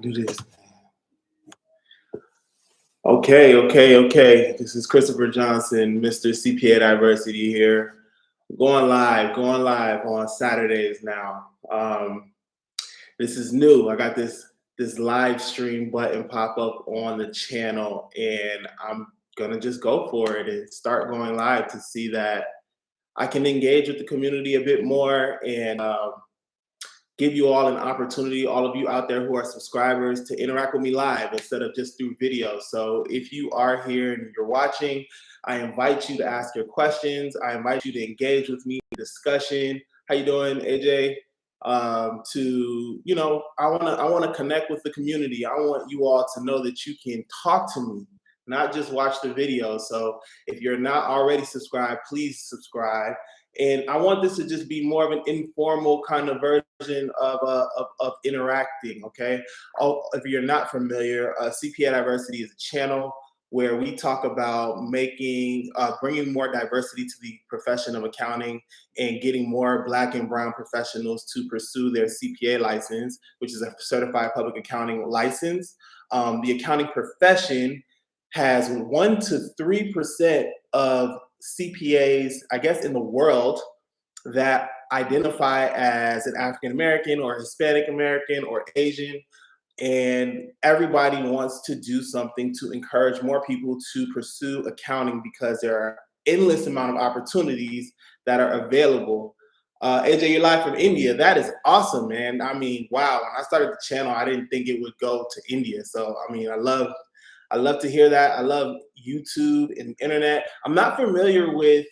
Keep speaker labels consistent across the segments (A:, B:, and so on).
A: Do this. Okay. This is Christopher Johnson, Mr. CPA Diversity here. Going live on Saturdays now. This is new. I got this live stream button pop up on the channel, and I'm gonna just go for it and start going live to see that I can engage with the community a bit more and give you all an opportunity, all of you out there who are subscribers, to interact with me live instead of just through video. So if you are here and you're watching, I invite you to ask your questions. I invite you to engage with me in discussion. How you doing, AJ? I wanna connect with the community. I want you all to know that you can talk to me, not just watch the video. So if you're not already subscribed, please subscribe. And I want this to just be more of an informal kind of version of interacting, okay? If you're not familiar, CPA Diversity is a channel where we talk about bringing more diversity to the profession of accounting and getting more Black and brown professionals to pursue their CPA license, which is a certified public accounting license. The accounting profession has 1 to 3% of CPAs, I guess, in the world that identify as an African American or Hispanic American or Asian. And everybody wants to do something to encourage more people to pursue accounting because there are endless amount of opportunities that are available. AJ, you're live from India. That is awesome, man. I mean, wow. When I started the channel, I didn't think it would go to India. So, I mean, I love to hear that. I love YouTube and internet. I'm not familiar with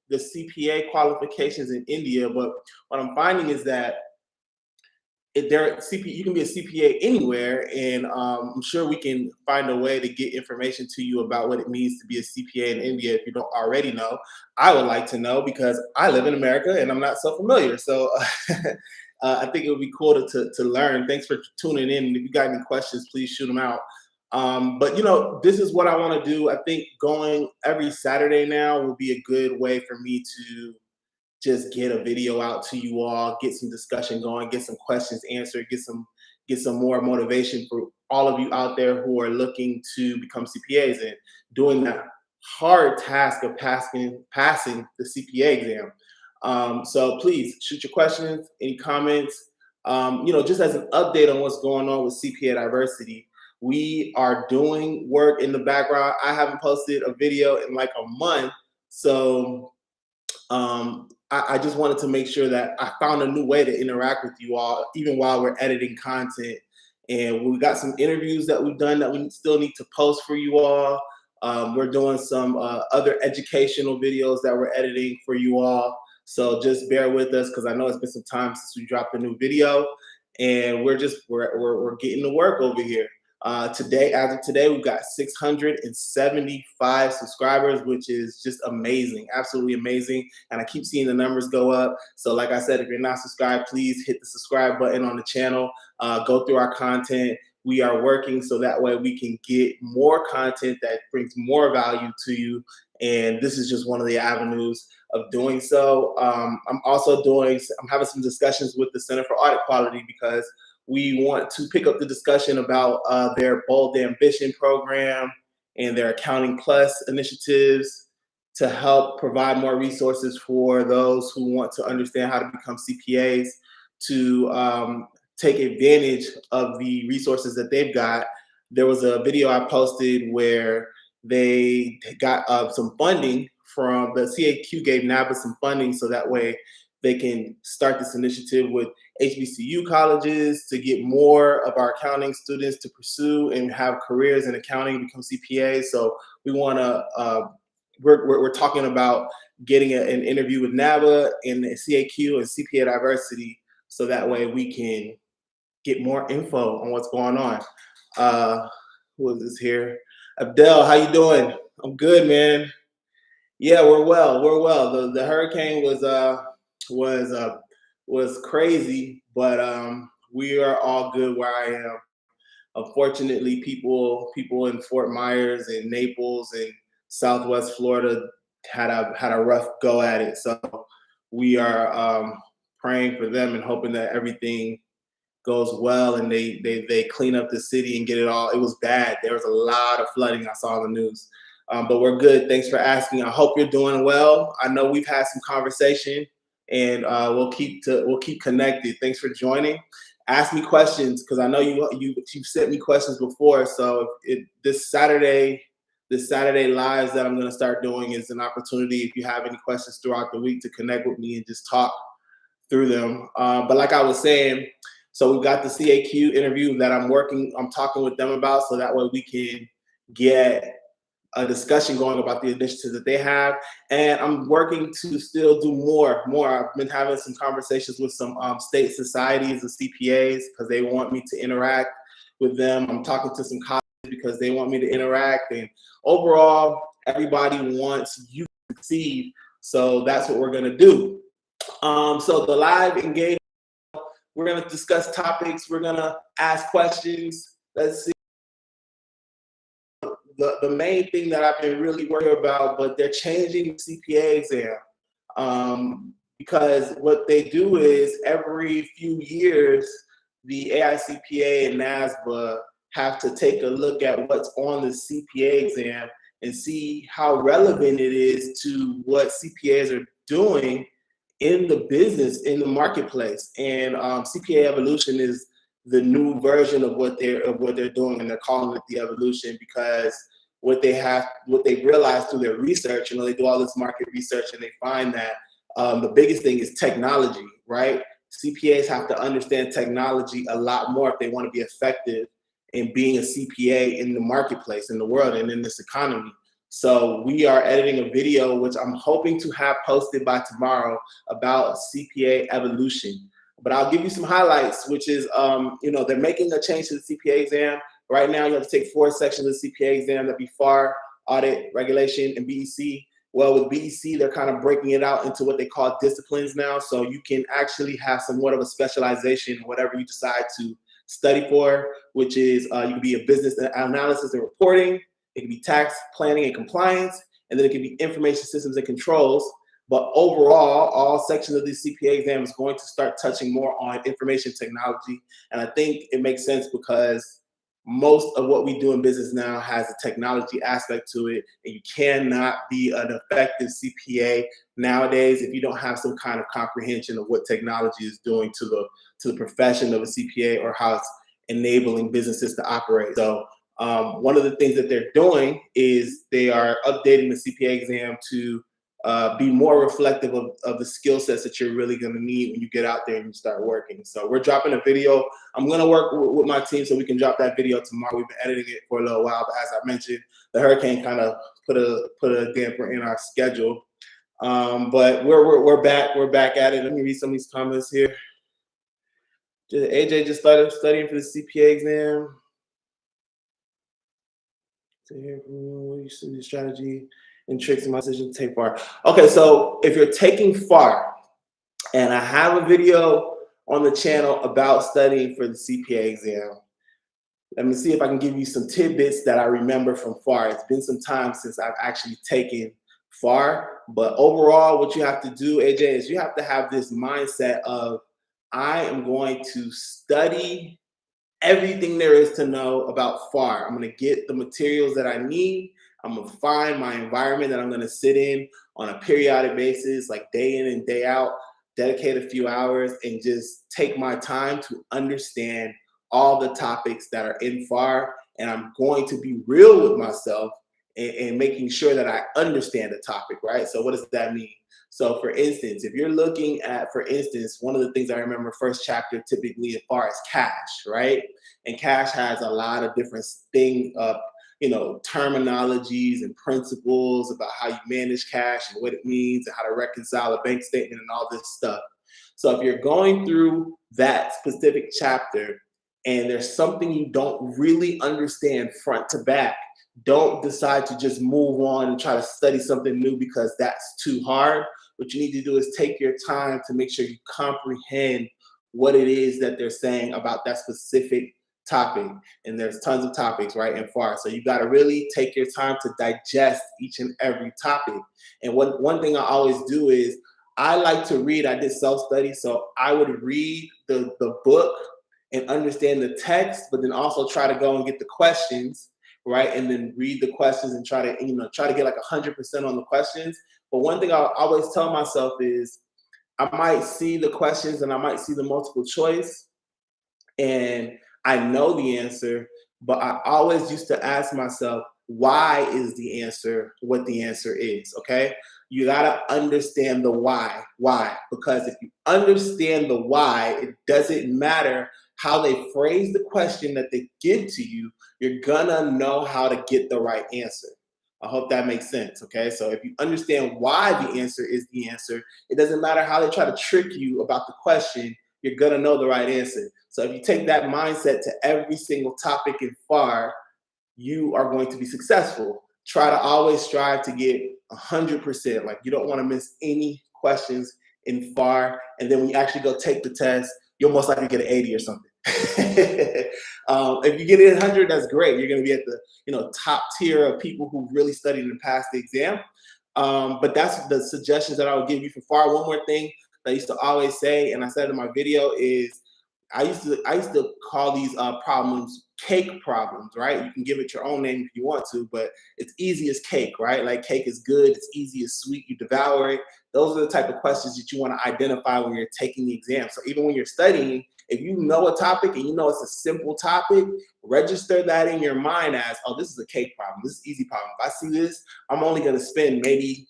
A: the CPA qualifications in India, but what I'm finding is that you can be a CPA anywhere, and I'm sure we can find a way to get information to you about what it means to be a CPA in India if you don't already know. I would like to know because I live in America and I'm not so familiar. So I think it would be cool to learn. Thanks for tuning in. And if you got any questions, please shoot them out. But this is what I want to do. I think going every Saturday now will be a good way for me to just get a video out to you all, get some discussion going, get some questions answered, get some more motivation for all of you out there who are looking to become CPAs and doing that hard task of passing the CPA exam. So please shoot your questions, any comments. Just as an update on what's going on with CPA Diversity. We are doing work in the background. I haven't posted a video in like a month. So I just wanted to make sure that I found a new way to interact with you all, even while we're editing content. And we got some interviews that we've done that we still need to post for you all. We're doing some other educational videos that we're editing for you all. So just bear with us because I know it's been some time since we dropped a new video. And we're getting to work over here. As of today, we've got 675 subscribers, which is just amazing, absolutely amazing. And I keep seeing the numbers go up. So like I said, if you're not subscribed, please hit the subscribe button on the channel, go through our content. We are working so that way we can get more content that brings more value to you. And this is just one of the avenues of doing so. I'm having some discussions with the Center for Audit Quality because we want to pick up the discussion about their Bold Ambition program and their Accounting Plus initiatives to help provide more resources for those who want to understand how to become CPAs, to take advantage of the resources that they've got. There was a video I posted where they got some funding from the CAQ, gave NABA some funding so that way they can start this initiative with HBCU colleges to get more of our accounting students to pursue and have careers in accounting and become CPAs. So we want to, we're talking about getting an interview with NABA and CAQ and CPA Diversity so that way we can get more info on what's going on. Who is this here? Abdel, how you doing? I'm good, man. Yeah, we're well. The hurricane was crazy, but we are all good where I am. Unfortunately, people in Fort Myers and Naples and Southwest Florida had a rough go at it. So we are praying for them and hoping that everything goes well and they clean up the city and get it all. It was bad. There was a lot of flooding I saw on the news. But we're good. Thanks for asking. I hope you're doing well. I know we've had some conversation, and we'll keep connected. Thanks for joining. Ask me questions because I know you've sent me questions before. So this Saturday lives that I'm going to start doing is an opportunity. If you have any questions throughout the week, to connect with me and just talk through them. But like I was saying, so we got the CAQ interview that I'm talking with them about, so that way we can get a discussion going about the initiatives that they have. And I'm working to still do more. I've been having some conversations with some state societies of CPAs because they want me to interact with them. I'm talking to some colleges because they want me to interact. And overall, everybody wants you to succeed. So that's what we're gonna do. So the live engagement, we're gonna discuss topics. We're gonna ask questions. Let's see. The main thing that I've been really worried about, but they're changing the CPA exam because what they do is every few years, the AICPA and NASBA have to take a look at what's on the CPA exam and see how relevant it is to what CPAs are doing in the business, in the marketplace. And Cpa Evolution is the new version of what they're doing, and they're calling it the evolution because what they realized through their research, they do all this market research, and they find that the biggest thing is technology, right? CPAs have to understand technology a lot more if they want to be effective in being a CPA in the marketplace, in the world, and in this economy. So we are editing a video, which I'm hoping to have posted by tomorrow, about Cpa Evolution. But I'll give you some highlights, which is, they're making a change to the CPA exam. Right now, you have to take 4 sections of the CPA exam. That'd be FAR, Audit, Regulation, and BEC. Well, with BEC, they're kind of breaking it out into what they call disciplines now. So you can actually have somewhat of a specialization in whatever you decide to study for, which is you can be a business analysis and reporting. It can be tax planning and compliance, and then it can be information systems and controls. But overall, all sections of the CPA exam is going to start touching more on information technology. And I think it makes sense because most of what we do in business now has a technology aspect to it. And you cannot be an effective CPA nowadays if you don't have some kind of comprehension of what technology is doing to the profession of a CPA, or how it's enabling businesses to operate. So one of the things that they're doing is they are updating the CPA exam to be more reflective of the skill sets that you're really going to need when you get out there and you start working. So we're dropping a video. I'm going to work with my team so we can drop that video tomorrow. We've been editing it for a little while, but as I mentioned, the hurricane kind of put a damper in our schedule. But we're back at it. Let me read some of these comments here. AJ just started studying for the CPA exam. To hear from you, you see the strategy and tricks in my decision to take FAR. Okay, so if you're taking FAR, and I have a video on the channel about studying for the CPA exam. Let me see if I can give you some tidbits that I remember from FAR. It's been some time since I've actually taken FAR, but overall, what you have to do, AJ, is you have to have this mindset of, I am going to study everything there is to know about FAR. I'm going to get the materials that I need. I'm going to find my environment that I'm going to sit in on a periodic basis, like day in and day out, dedicate a few hours and just take my time to understand all the topics that are in FAR. And I'm going to be real with myself and making sure that I understand the topic, right? So what does that mean? So for instance, if you're looking at, one of the things I remember first chapter typically in FAR is cash, right? And cash has a lot of different things, terminologies and principles about how you manage cash and what it means and how to reconcile a bank statement and all this stuff. So if you're going through that specific chapter and there's something you don't really understand front to back, don't decide to just move on and try to study something new because that's too hard. What you need to do is take your time to make sure you comprehend what it is that they're saying about that specific topic. And there's tons of topics, right, in FAR. So you got to really take your time to digest each and every topic. And one thing I always do is I like to read. I did self-study, so I would read the book and understand the text, but then also try to go and get the questions, right? And then read the questions and try to, try to get like 100% on the questions. But one thing I always tell myself is I might see the questions and I might see the multiple choice and I know the answer, but I always used to ask myself, why is the answer what the answer is? Okay. You got to understand the why. Why? Because if you understand the why, it doesn't matter how they phrase the question that they give to you, you're gonna know how to get the right answer. I hope that makes sense. Okay. So if you understand why the answer is the answer, it doesn't matter how they try to trick you about the question, you're gonna know the right answer. So if you take that mindset to every single topic in FAR, you are going to be successful. Try to always strive to get 100%. Like you don't want to miss any questions in FAR. And then when you actually go take the test, you'll most likely get an 80 or something. If you get it 100, that's great. You're going to be at the top tier of people who really studied and passed the exam. But that's the suggestions that I would give you for FAR. One more thing that I used to always say, and I said in my video, is I used to call these problems cake problems, right? You can give it your own name if you want to, but it's easy as cake, right? Like cake is good, it's easy as sweet, you devour it. Those are the type of questions that you want to identify when you're taking the exam. So even when you're studying, if you know a topic and you know it's a simple topic, register that in your mind as, oh, this is a cake problem, this is an easy problem. If I see this, I'm only going to spend maybe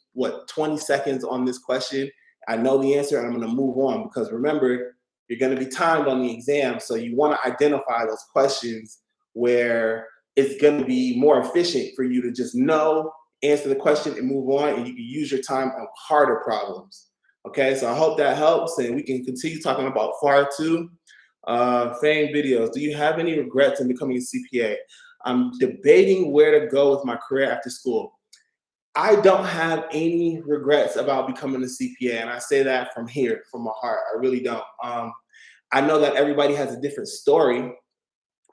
A: 20 seconds on this question. I know the answer and I'm going to move on, because remember, you're going to be timed on the exam, so you want to identify those questions where it's going to be more efficient for you to just know, answer the question, and move on, and you can use your time on harder problems. Okay, so I hope that helps, and we can continue talking about FAR 2. Fame videos. Do you have any regrets in becoming a CPA? I'm debating where to go with my career after school. I don't have any regrets about becoming a CPA, and I say that from here, from my heart. I really don't. I know that everybody has a different story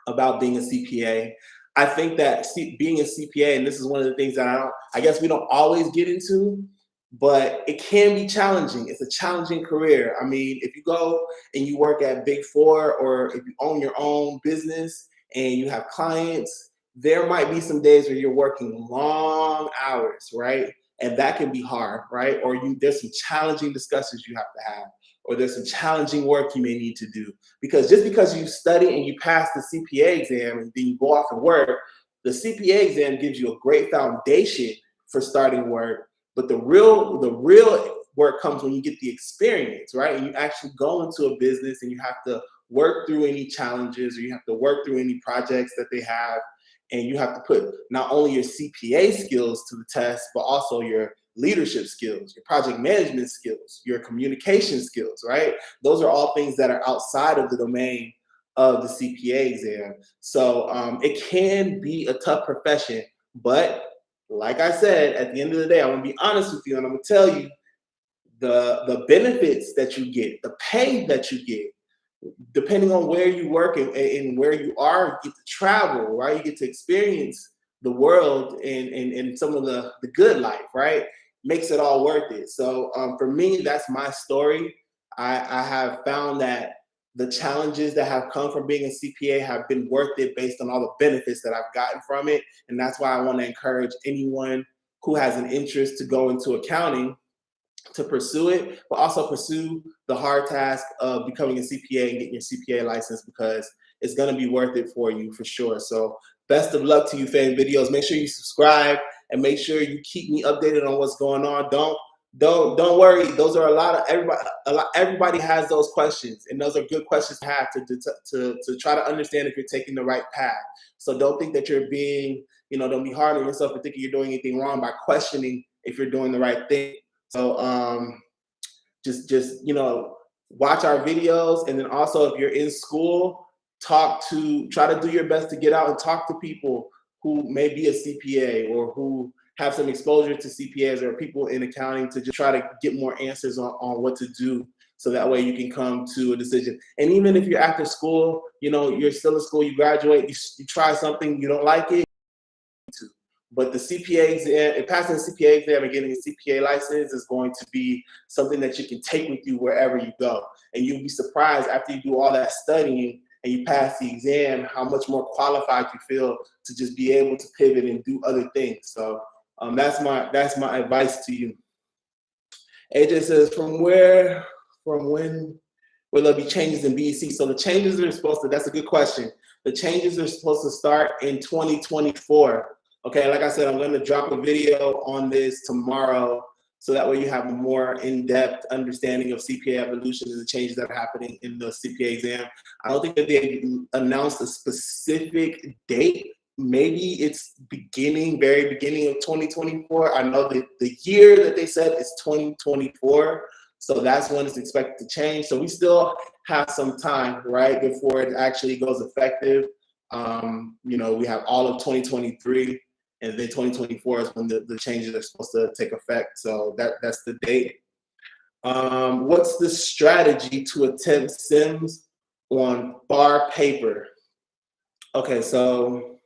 A: about being a CPA. I think that being a CPA, and this is one of the things that I guess we don't always get into, but it can be challenging. It's a challenging career. I mean, if you go and you work at Big Four, or if you own your own business and you have clients, there might be some days where you're working long hours, right? And that can be hard, right? Or there's some challenging discussions you have to have, or there's some challenging work you may need to do. Because just because you study and you pass the CPA exam and then you go off and work, the CPA exam gives you a great foundation for starting work. But the real work comes when you get the experience, right? And you actually go into a business and you have to work through any challenges, or you have to work through any projects that they have. And you have to put not only your CPA skills to the test, but also your leadership skills, your project management skills, your communication skills, right? Those are all things that are outside of the domain of the CPA exam. So it can be a tough profession, but like I said, at the end of the day, I'm gonna be honest with you, and I'm gonna tell you the benefits that you get, the pay that you get, depending on where you work and where you are, you get to travel, right? You get to experience the world and some of the good life, right? Makes it all worth it. So for me, that's my story. I have found that the challenges that have come from being a CPA have been worth it based on all the benefits that I've gotten from it. And that's why I want to encourage anyone who has an interest to go into accounting to pursue it, but also pursue the hard task of becoming a CPA and getting your CPA license, because it's going to be worth it for you for sure. So best of luck to you, Fame Videos. Make sure you subscribe and make sure you keep me updated on what's going on. Don't worry. Those are a lot of everybody has those questions, and those are good questions to have to try to understand if you're taking the right path. So don't think that you're being, don't be hard on yourself and thinking you're doing anything wrong by questioning if you're doing the right thing. So just watch our videos, and then also if you're in school, try to do your best to get out and talk to people who may be a CPA or who have some exposure to CPAs or people in accounting, to just try to get more answers on what to do, so that way you can come to a decision. And even if you're after school, you're still in school, you graduate, you try something, you don't like it, but the CPA exam, passing the CPA exam and getting a CPA license is going to be something that you can take with you wherever you go. And you'll be surprised after you do all that studying and you pass the exam, how much more qualified you feel to just be able to pivot and do other things. So that's my advice to you. AJ says, from when will there be changes in BEC? So the changes are supposed to, that's a good question. The changes are supposed to start in 2024. Okay, like I said, I'm going to drop a video on this tomorrow, so that way you have a more in-depth understanding of Cpa Evolution and the changes that are happening in the Cpa exam. I don't think that they announced a specific date. Maybe it's very beginning of 2024. I know that the year that they said is 2024. So that's when it's expected to change. So we still have some time, right, before it actually goes effective. You know, we have all of 2023, and then 2024 is when the changes are supposed to take effect. So that's the date. What's the strategy to attempt SIMS on bar paper? Okay, so,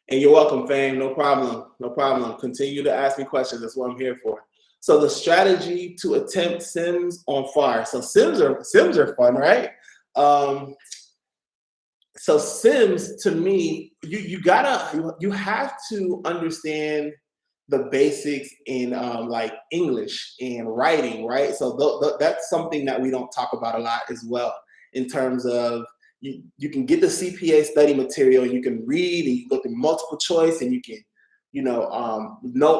A: and you're welcome, Fame. No problem. No problem. Continue to ask me questions. That's what I'm here for. So the strategy to attempt SIMS on FAR. So SIMS are fun, right? So SIMS, to me, you have to understand the basics in like English and writing, right? So that's something that we don't talk about a lot as well, in terms of you can get the CPA study material, and you can read, and you go through multiple choice, and you can know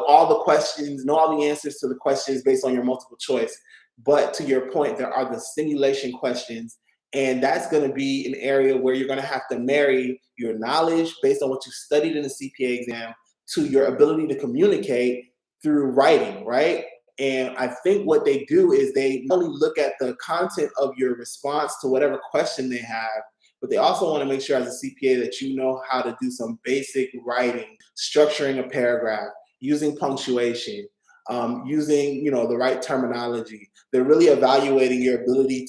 A: all the questions, know all the answers to the questions based on your multiple choice. But to your point, there are the simulation questions, and that's going to be an area where you're going to have to marry your knowledge based on what you studied in the CPA exam to your ability to communicate through writing, right? And I think what they do is they not only look at the content of your response to whatever question they have, but they also want to make sure as a CPA that you know how to do some basic writing, structuring a paragraph, using punctuation, using the right terminology. They're really evaluating your ability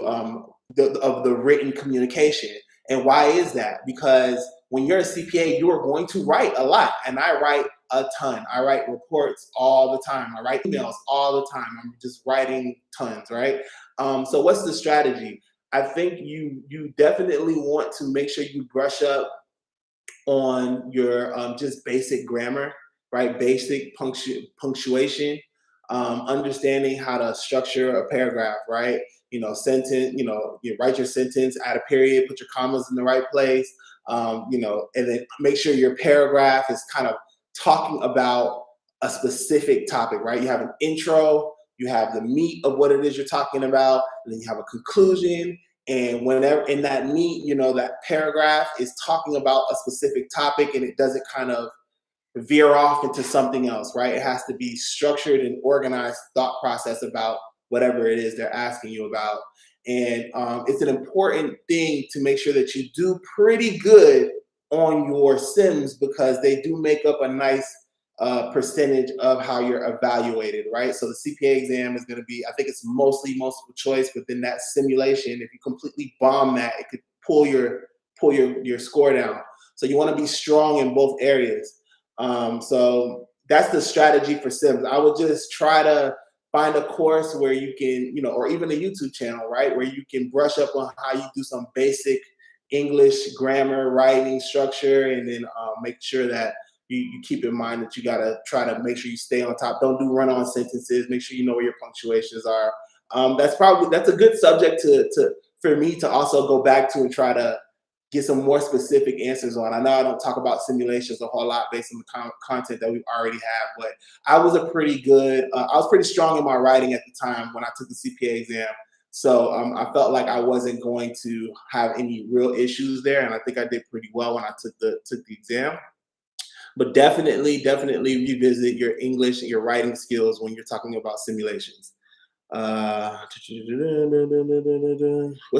A: of the written communication. And why is that? Because when you're a CPA, you are going to write a lot, and I write a ton. I write reports all the time. I write emails all the time. I'm just writing tons, right? So what's the strategy? I think you definitely want to make sure you brush up on your just basic grammar, right? Basic punctuation, understanding how to structure a paragraph, right? Sentence, you write your sentence, add a period, put your commas in the right place, and then make sure your paragraph is kind of talking about a specific topic, right? You have an intro, you have the meat of what it is you're talking about, and then you have a conclusion. And whenever in that meat, that paragraph is talking about a specific topic, and it doesn't kind of veer off into something else, right? It has to be structured and organized thought process about whatever it is they're asking you about. And it's an important thing to make sure that you do pretty good on your SIMS, because they do make up a nice percentage of how you're evaluated, right? So the CPA exam is going to be, I think it's mostly multiple choice, but then that simulation, if you completely bomb that, it could pull your score down. So you want to be strong in both areas. So that's the strategy for SIMS. I would just try to find a course where you can, or even a YouTube channel, right, where you can brush up on how you do some basic English grammar, writing, structure, and then make sure that you keep in mind that you got to try to make sure you stay on top. Don't do run-on sentences. Make sure you know where your punctuations are. That's a good subject for me to also go back to and try to get some more specific answers on. I know I don't talk about simulations a whole lot based on the content that we already have, but I was pretty strong in my writing at the time when I took the CPA exam. So I felt like I wasn't going to have any real issues there, and I think I did pretty well when I took the exam. But definitely revisit your English and your writing skills when you're talking about simulations. What's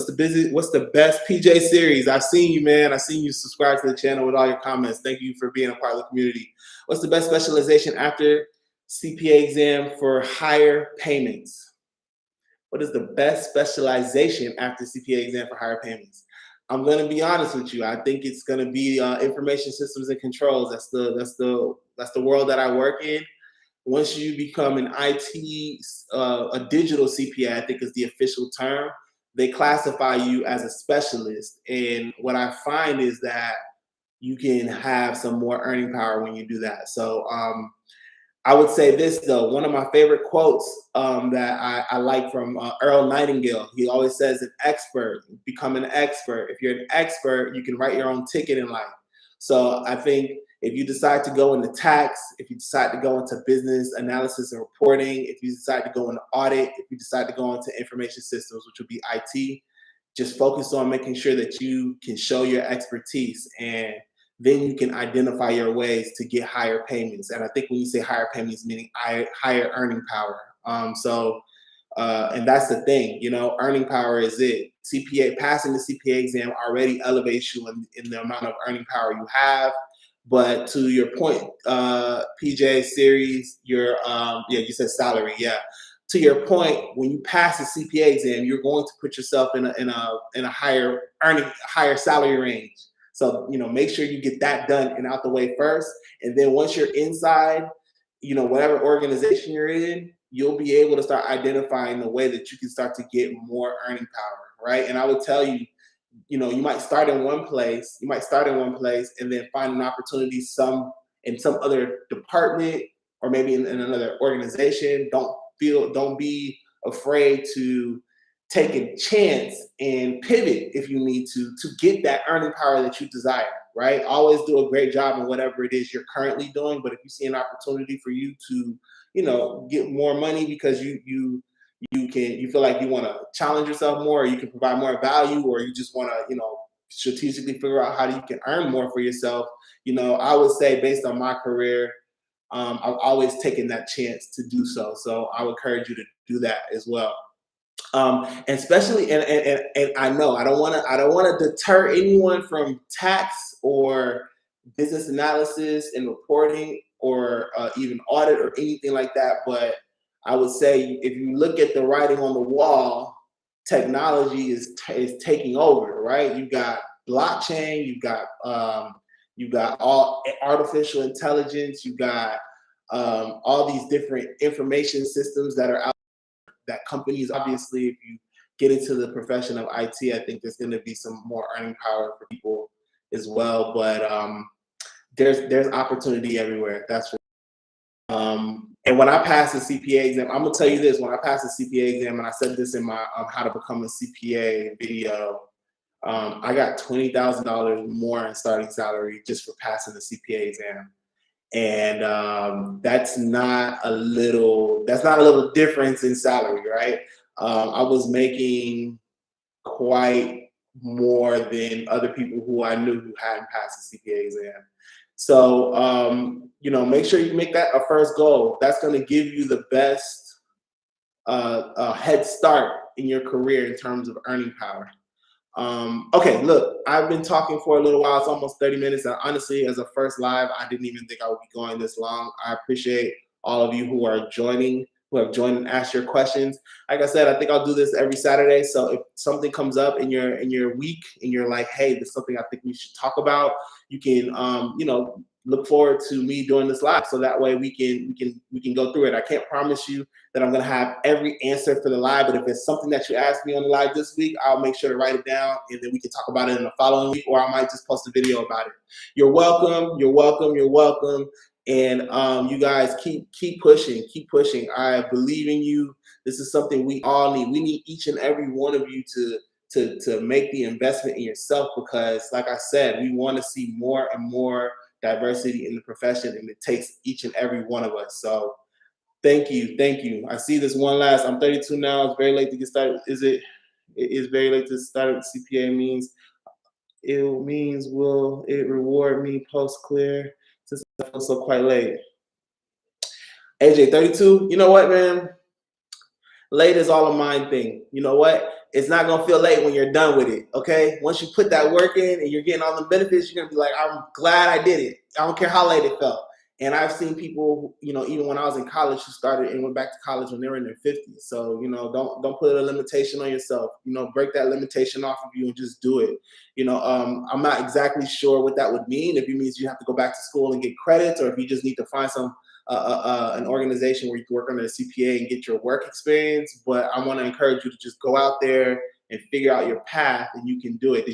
A: the best PJ series? I've seen you, man. I've seen you subscribe to the channel with all your comments. Thank you for being a part of the community. What's the best specialization after CPA exam for higher payments? What is the best specialization after CPA exam for higher payments? I'm going to be honest with you. I think it's going to be information systems and controls. That's the world that I work in. Once you become an IT, a digital CPA, I think is the official term, they classify you as a specialist. And what I find is that you can have some more earning power when you do that. So I would say this though, one of my favorite quotes that I like from Earl Nightingale. He always says, "An expert, become an expert. If you're an expert, you can write your own ticket in life." So I think if you decide to go into tax, if you decide to go into business analysis and reporting, if you decide to go into audit, if you decide to go into information systems, which would be IT, just focus on making sure that you can show your expertise, and then you can identify your ways to get higher payments. And I think when you say higher payments, meaning higher earning power. And that's the thing, earning power is it. Passing the CPA exam already elevates you in the amount of earning power you have. But to your point, PJ series, you said salary, yeah. To your point, when you pass the CPA exam, you're going to put yourself in a higher salary range. So make sure you get that done and out the way first, and then once you're inside, whatever organization you're in, you'll be able to start identifying the way that you can start to get more earning power, right? And I would tell you, you might start in one place, and then find an opportunity in some other department, or maybe in another organization. Don't be afraid to take a chance and pivot if you need to get that earning power that you desire, right? Always do a great job in whatever it is you're currently doing, but if you see an opportunity for you to, get more money because you feel like you want to challenge yourself more, or you can provide more value, or you just want to, strategically figure out how you can earn more for yourself, I would say based on my career, I've always taken that chance to do so. So I would encourage you to do that as well. And especially, and I know I don't want to deter anyone from tax or business analysis and reporting, or even audit or anything like that. But I would say if you look at the writing on the wall, technology is taking over, right? You've got blockchain, you've got all artificial intelligence, you've got all these different information systems that are out, that companies, obviously, if you get into the profession of IT, I think there's going to be some more earning power for people as well. But there's opportunity everywhere. That's for and when I passed the CPA exam, I'm gonna tell you this: when I passed the CPA exam, and I said this in my how to become a CPA video, I got $20,000 more in starting salary just for passing the CPA exam. And that's not a little difference in salary, right? I was making quite more than other people who I knew who hadn't passed the CPA exam. So make sure you make that a first goal. That's going to give you the best head start in your career in terms of earning power. Okay, look, I've been talking for a little while. It's almost 30 minutes. And honestly, as a first live, I didn't even think I would be going this long. I appreciate all of you who have joined and asked your questions. Like I said, I think I'll do this every Saturday. So if something comes up in your week and you're like, hey, this is something I think we should talk about, you can look forward to me doing this live, so that way we can go through it. I can't promise you that I'm gonna have every answer for the live, but if it's something that you asked me on the live this week, I'll make sure to write it down, and then we can talk about it in the following week, or I might just post a video about it. You're welcome. And you guys keep pushing. I believe in you. This is something we all need. We need each and every one of you to make the investment in yourself, because like I said, we want to see more and more diversity in the profession, and it takes each and every one of us. So thank you. I see this one last. I'm 32 now. It's very late to get started. It is very late to start with CPA. Will it reward me post clear, since I feel so quite late? AJ 32. You know what, man? Late is all a mind thing. You know what? It's not gonna feel late when you're done with it. Okay. Once you put that work in and you're getting all the benefits, you're gonna be like, I'm glad I did it. I don't care how late it felt. And I've seen people, even when I was in college, who started and went back to college when they were in their 50s. So, don't put a limitation on yourself. Break that limitation off of you and just do it. I'm not exactly sure what that would mean. If it means you have to go back to school and get credits, or if you just need to find an organization where you can work under a CPA and get your work experience. But I want to encourage you to just go out there and figure out your path, and you can do it.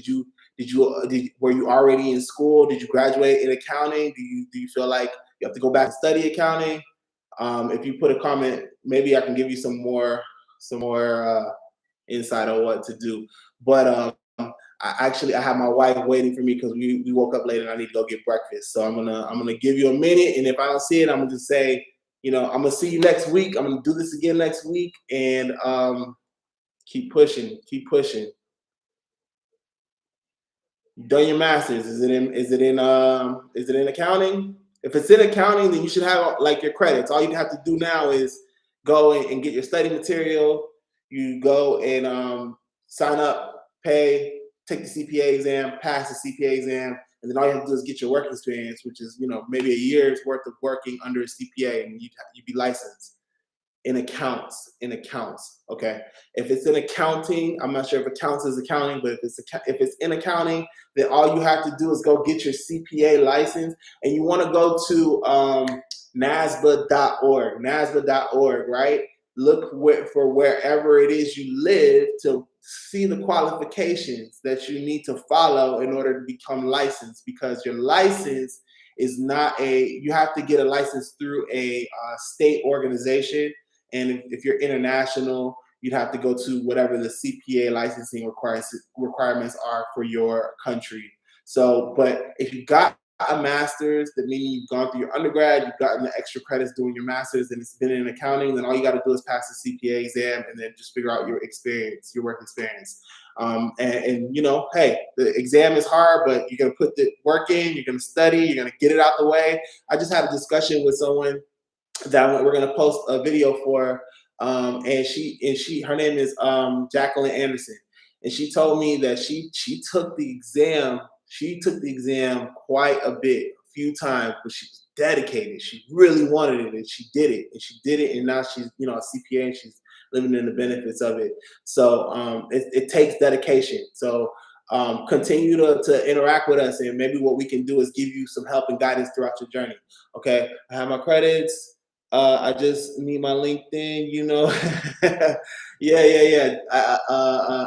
A: Were you already in school? Did you graduate in accounting? Do you feel like you have to go back and study accounting? If you put a comment, maybe I can give you some more insight on what to do. But I have my wife waiting for me because we woke up late and I need to go get breakfast. So I'm gonna give you a minute, and if I don't see it, I'm gonna just say, I'm gonna see you next week. I'm gonna do this again next week, and keep pushing, keep pushing. You've done your master's. Is it in accounting? If it's in accounting, then you should have like your credits. All you have to do now is go and get your study material. You go and sign up, pay, take the CPA exam, pass the CPA exam, and then all you have to do is get your work experience, which is maybe a year's worth of working under a CPA, and you'd be licensed. In accounts, okay? If it's in accounting, I'm not sure if accounts is accounting, but if it's in accounting, then all you have to do is go get your CPA license, and you want to go to NASBA.org, right? Look for wherever it is you live to see the qualifications that you need to follow in order to become licensed, because your license is not you have to get a license through a state organization. And if you're international, you'd have to go to whatever the CPA licensing requirements are for your country. So, but if you got a master's, that means you've gone through your undergrad, you've gotten the extra credits doing your master's, and it's been in accounting, then all you got to do is pass the CPA exam and then just figure out your experience, your work experience. Hey, the exam is hard, but you're gonna put the work in, you're gonna study, you're gonna get it out the way. I just had a discussion with someone that we're gonna post a video for, and her name is Jacqueline Anderson, and she told me that she took the exam. She took the exam quite a few times, but she was dedicated. She really wanted it, and she did it. And now she's a CPA, and she's living in the benefits of it. So it takes dedication. So continue to interact with us, and maybe what we can do is give you some help and guidance throughout your journey. Okay, I have my credits. I just need my LinkedIn, yeah.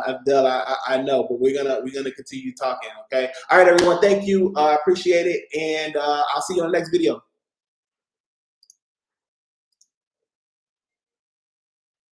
A: Abdel, I know, but we're gonna continue talking. Okay. All right, everyone. Thank you. I appreciate it, and I'll see you on the next video.